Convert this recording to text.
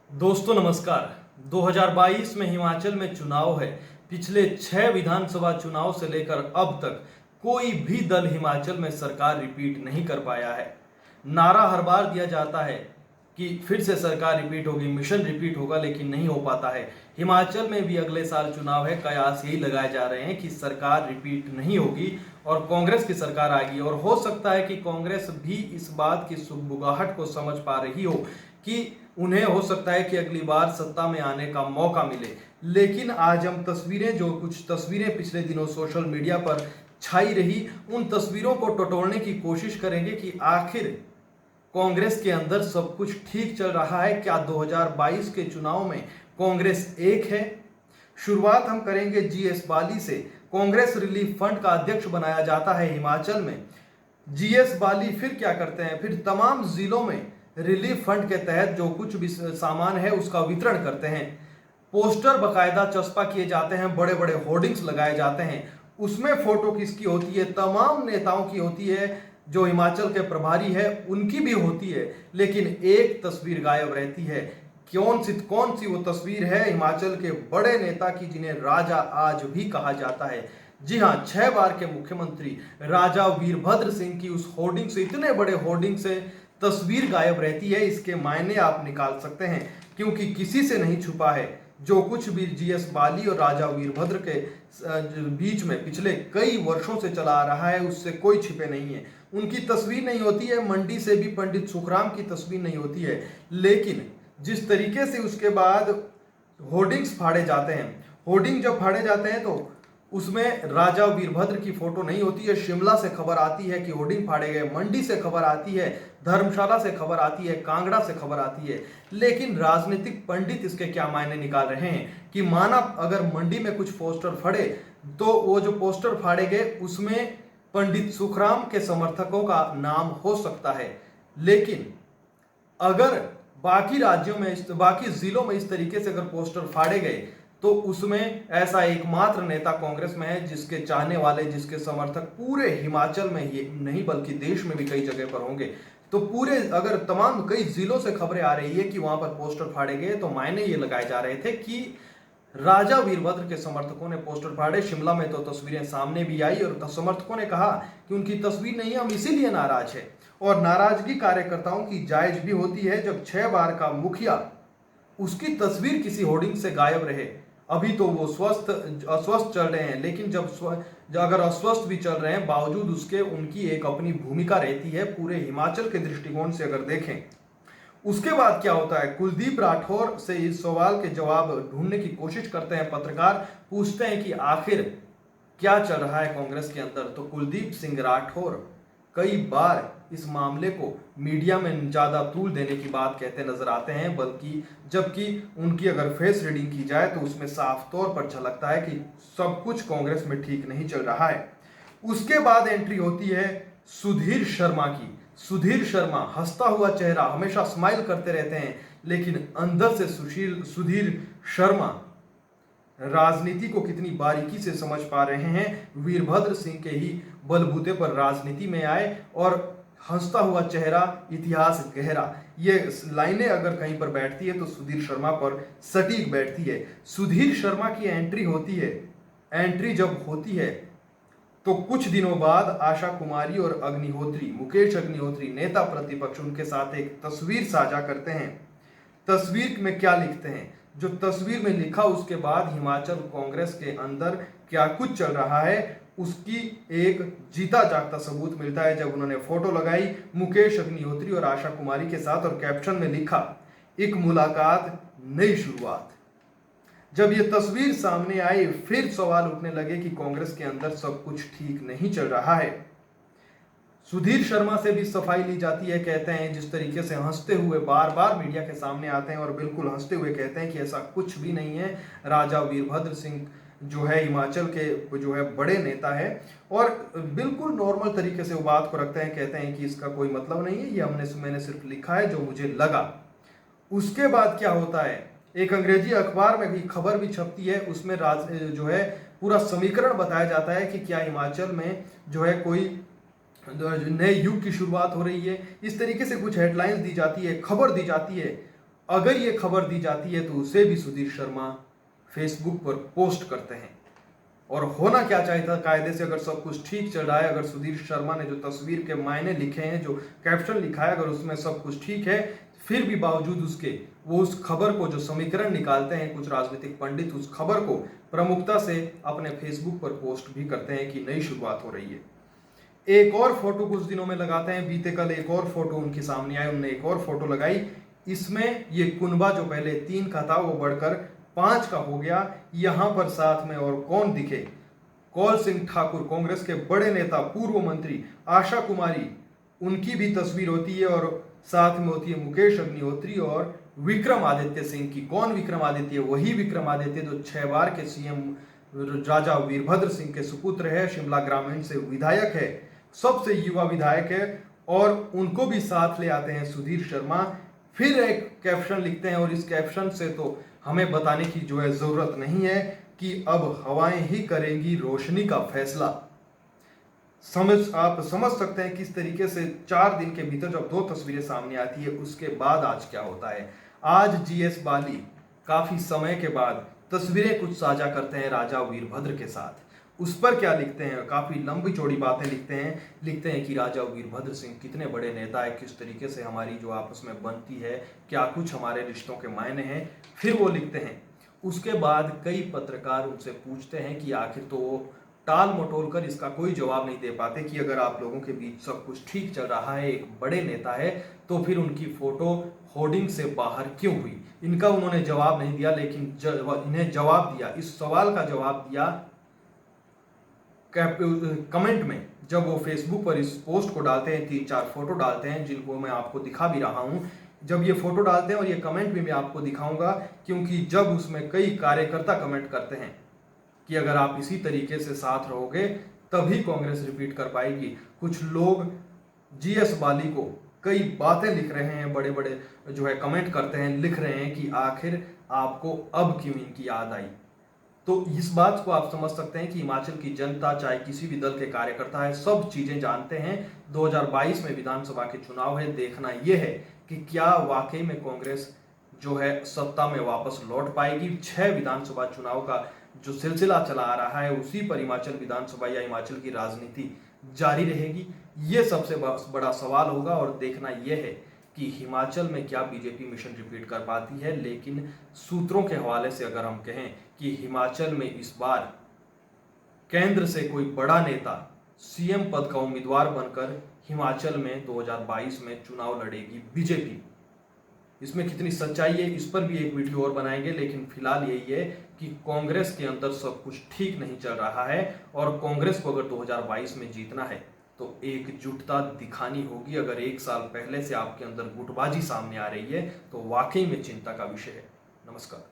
दोस्तों नमस्कार। 2022 में हिमाचल में चुनाव है। पिछले 6 विधानसभा चुनाव से लेकर अब तक कोई भी दल हिमाचल में सरकार रिपीट नहीं कर पाया है। नारा हर बार दिया जाता है कि फिर से सरकार रिपीट होगी, मिशन रिपीट होगा, लेकिन नहीं हो पाता है। हिमाचल में भी अगले साल चुनाव है। कयास यही लगाए जा रहे हैं कि सरकार रिपीट नहीं होगी और कांग्रेस की सरकार आएगी। और हो सकता है कि कांग्रेस भी इस बात की सुगबुगाहट को समझ पा रही हो कि उन्हें हो सकता है कि अगली बार सत्ता में आने का मौका मिले। लेकिन आज हम जो कुछ तस्वीरें पिछले दिनों सोशल मीडिया पर छाई रही, उन तस्वीरों को टटोलने की कोशिश करेंगे कि आखिर कांग्रेस के अंदर सब कुछ ठीक चल रहा है क्या। 2022 के चुनाव में कांग्रेस एक है। शुरुआत हम करेंगे जीएस बाली से। कांग्रेस रिलीफ फंड का अध्यक्ष बनाया जाता है हिमाचल में। जीएस बाली फिर क्या करते हैं, फिर तमाम जिलों में रिलीफ फंड के तहत जो कुछ भी सामान है उसका वितरण करते हैं। पोस्टर बकायदा चस्पा किए जाते हैं, बड़े बड़े होर्डिंग्स लगाए जाते हैं। उसमें फोटो किसकी होती है? तमाम नेताओं की होती है। जो हिमाचल के प्रभारी है उनकी भी होती है, लेकिन एक तस्वीर गायब रहती है। कौन सी वो तस्वीर है? हिमाचल के बड़े नेता की, जिन्हें राजा आज भी कहा जाता है। जी हाँ, 6 बार के मुख्यमंत्री राजा वीरभद्र सिंह की उस होर्डिंग से, इतने बड़े होर्डिंग से तस्वीर गायब रहती है। इसके मायने आप निकाल सकते हैं, क्योंकि किसी से नहीं छुपा है जो कुछ भी जीएस बाली और राजा वीरभद्र के बीच में पिछले कई वर्षों से चला आ रहा है, उससे कोई छिपे नहीं है। उनकी तस्वीर नहीं होती है, मंडी से भी पंडित सुखराम की तस्वीर नहीं होती है। लेकिन जिस तरीके से उसके बाद होर्डिंग्स फाड़े जाते हैं, होर्डिंग जब फाड़े जाते हैं तो उसमें राजा वीरभद्र की फोटो नहीं होती है। शिमला से खबर आती है कि होर्डिंग फाड़े गए, मंडी से खबर आती है, धर्मशाला से खबर आती है, कांगड़ा से खबर आती है। लेकिन राजनीतिक पंडित इसके क्या मायने निकाल रहे हैं कि माना अगर मंडी में कुछ पोस्टर फड़े तो वो जो पोस्टर फाड़े गए उसमें पंडित सुखराम के समर्थकों का नाम हो सकता है। लेकिन अगर बाकी राज्यों में, बाकी जिलों में इस तरीके से अगर पोस्टर फाड़े गए तो उसमें ऐसा एकमात्र नेता कांग्रेस में है जिसके चाहने वाले, जिसके समर्थक पूरे हिमाचल में ही नहीं बल्कि देश में भी कई जगह पर होंगे। तो पूरे अगर तमाम कई जिलों से खबरें आ रही है कि वहां पर पोस्टर फाड़े गए, तो मायने ये लगाए जा रहे थे कि राजा वीरभद्र के समर्थकों ने पोस्टर फाड़े। शिमला में तो तस्वीरें सामने भी आई और समर्थकों ने कहा कि उनकी तस्वीर नहीं है, हम इसीलिए नाराज है। और नाराजगी कार्यकर्ताओं की जायज भी होती है जब 6 बार का मुखिया, उसकी तस्वीर किसी होर्डिंग से गायब रहे। अभी तो वो अस्वस्थ चल रहे हैं, लेकिन जब अगर अस्वस्थ भी चल रहे हैं, बावजूद उसके उनकी एक अपनी भूमिका रहती है पूरे हिमाचल के दृष्टिकोण से अगर देखें। उसके बाद क्या होता है, कुलदीप राठौर से इस सवाल के जवाब ढूंढने की कोशिश करते हैं पत्रकार। पूछते हैं कि आखिर क्या चल रहा है कांग्रेस के अंदर। तो कुलदीप सिंह राठौर कई बार इस मामले को मीडिया में ज्यादा तूल देने की बात कहते नजर आते हैं, बल्कि जबकि उनकी अगर फेस रीडिंग की जाए तो उसमें साफ तौर पर झलकता है कि सब कुछ कांग्रेस में ठीक नहीं चल रहा है। उसके बाद एंट्री होती है सुधीर शर्मा की। सुधीर शर्मा हंसता हुआ चेहरा, हमेशा स्माइल करते रहते हैं, लेकिन अंदर से सुधीर शर्मा राजनीति को कितनी बारीकी से समझ पा रहे हैं। वीरभद्र सिंह के ही बलबूते पर राजनीति में आए और हंसता हुआ चेहरा, इतिहास गहरा, ये लाइनें अगर कहीं पर बैठती है तो सुधीर शर्मा पर सटीक बैठती है। सुधीर शर्मा की एंट्री होती है। एंट्री जब होती है तो कुछ दिनों बाद आशा कुमारी और अग्निहोत्री, मुकेश अग्निहोत्री नेता प्रतिपक्ष, उनके साथ एक तस्वीर साझा करते हैं। तस्वीर में क्या लिखते हैं, जो तस्वीर में लिखा उसके बाद हिमाचल कांग्रेस के अंदर क्या कुछ चल रहा है उसकी एक जीता जागता सबूत मिलता है जब उन्होंने फोटो लगाई मुकेश अग्निहोत्री और आशा कुमारी के साथ और कैप्शन में लिखा, एक मुलाकात, नई शुरुआत। जब ये तस्वीर सामने आई फिर सवाल उठने लगे कि कांग्रेस के अंदर सब कुछ ठीक नहीं चल रहा है। सुधीर शर्मा से भी सफाई ली जाती है। कहते हैं जिस तरीके से हंसते हुए बार बार मीडिया के सामने आते हैं और बिल्कुल हंसते हुए कहते हैं कि ऐसा कुछ भी नहीं है। राजा वीरभद्र सिंह जो है हिमाचल के जो है बड़े नेता है और बिल्कुल नॉर्मल तरीके से वो बात को रखते हैं। कहते हैं कि इसका कोई मतलब नहीं है, ये मैंने सिर्फ लिखा है जो मुझे लगा। उसके बाद क्या होता है, एक अंग्रेजी अखबार में भी खबर भी छपती है, उसमें जो है पूरा समीकरण बताया जाता है कि क्या हिमाचल में जो है कोई नए युग की शुरुआत हो रही है। इस तरीके से कुछ हेडलाइंस दी जाती है, खबर दी जाती है अगर ये खबर दी जाती है तो उसे भी सुधीर शर्मा फेसबुक पर पोस्ट करते हैं। और होना क्या चाहिए था, कायदे से अगर सब कुछ ठीक चल रहा है, अगर सुधीर शर्मा ने जो तस्वीर के मायने लिखे हैं, जो कैप्शन लिखा है, अगर उसमें सब कुछ ठीक है, फिर भी बावजूद उसके वो उस खबर को जो समीकरण निकालते हैं कुछ राजनीतिक पंडित, उस खबर को प्रमुखता से अपने फेसबुक पर पोस्ट भी करते हैं कि नई शुरुआत हो रही है। एक और फोटो कुछ दिनों में लगाते हैं, बीते कल एक और फोटो उनके सामने आई, उन्होंने एक और फोटो लगाई। इसमें ये कुनबा जो पहले 3 का था वो बढ़कर 5 का हो गया। यहां पर साथ में और कौन दिखे, कौल सिंह ठाकुर, कांग्रेस के बड़े नेता, पूर्व मंत्री आशा कुमारी, उनकी भी तस्वीर होती है और साथ में होती है मुकेश अग्निहोत्री और विक्रमादित्य सिंह की। कौन विक्रमादित्य? वही विक्रमादित्य जो 6 बार के सीएम राजा वीरभद्र सिंह के सुपुत्र है, शिमला ग्रामीण से विधायक है, सबसे युवा विधायक है, और उनको भी साथ ले आते हैं सुधीर शर्मा। फिर एक कैप्शन लिखते हैं और इस कैप्शन से तो हमें बताने की जो है जरूरत नहीं है कि अब हवाएं ही करेंगी रोशनी का फैसला। आप समझ सकते हैं किस तरीके से 4 दिन के भीतर जब 2 तस्वीरें सामने आती है, उसके बाद आज क्या होता है। आज जीएस बाली काफी समय के बाद तस्वीरें कुछ साझा करते हैं राजा वीरभद्र के साथ। उस पर क्या लिखते हैं, काफी लंबी चौड़ी बातें लिखते हैं कि राजा वीरभद्र सिंह कितने बड़े नेता है, किस तरीके से हमारी जो आपस में बनती है, क्या कुछ हमारे रिश्तों के मायने हैं। फिर वो लिखते हैं। उसके बाद कई पत्रकार उनसे पूछते हैं कि आखिर, तो वो टाल मटोल कर इसका कोई जवाब नहीं दे पाते कि अगर आप लोगों के बीच सब कुछ ठीक चल रहा है, एक बड़े नेता है, तो फिर उनकी फोटो होर्डिंग से बाहर क्यों हुई। इनका उन्होंने जवाब नहीं दिया, लेकिन इन्हें जवाब दिया, इस सवाल का जवाब दिया कमेंट में। जब वो फेसबुक पर इस पोस्ट को डालते हैं, 3-4 फोटो डालते हैं जिनको मैं आपको दिखा भी रहा हूं। जब ये फोटो डालते हैं और ये कमेंट भी मैं आपको दिखाऊंगा, क्योंकि जब उसमें कई कार्यकर्ता कमेंट करते हैं कि अगर आप इसी तरीके से साथ रहोगे तभी कांग्रेस रिपीट कर पाएगी। कुछ लोग जीएस बाली को कई बातें लिख रहे हैं, बड़े बड़े जो है कमेंट करते हैं, लिख रहे हैं कि आखिर आपको अब क्यों इनकी याद आई। तो इस बात को आप समझ सकते हैं कि हिमाचल की जनता, चाहे किसी भी दल के कार्यकर्ता है, सब चीजें जानते हैं। 2022 में विधानसभा के चुनाव है, देखना यह है कि क्या वाकई में कांग्रेस जो है सत्ता में वापस लौट पाएगी। 6 विधानसभा चुनाव का जो सिलसिला चला आ रहा है, उसी पर हिमाचल विधानसभा या हिमाचल की राजनीति जारी रहेगी। ये सबसे बड़ा सवाल होगा और देखना यह है कि हिमाचल में क्या बीजेपी मिशन रिपीट कर पाती है। लेकिन सूत्रों के हवाले से अगर हम कहें कि हिमाचल में इस बार केंद्र से कोई बड़ा नेता सीएम पद का उम्मीदवार बनकर हिमाचल में 2022 में चुनाव लड़ेगी बीजेपी। इसमें कितनी सच्चाई है, इस पर भी एक वीडियो और बनाएंगे, लेकिन फिलहाल यही है कि कांग्रेस के अंदर सब कुछ ठीक नहीं चल रहा है और कांग्रेस को अगर 2022 में जीतना है तो एकजुटता दिखानी होगी। अगर 1 साल पहले से आपके अंदर गुटबाजी सामने आ रही है तो वाकई में चिंता का विषय है। नमस्कार।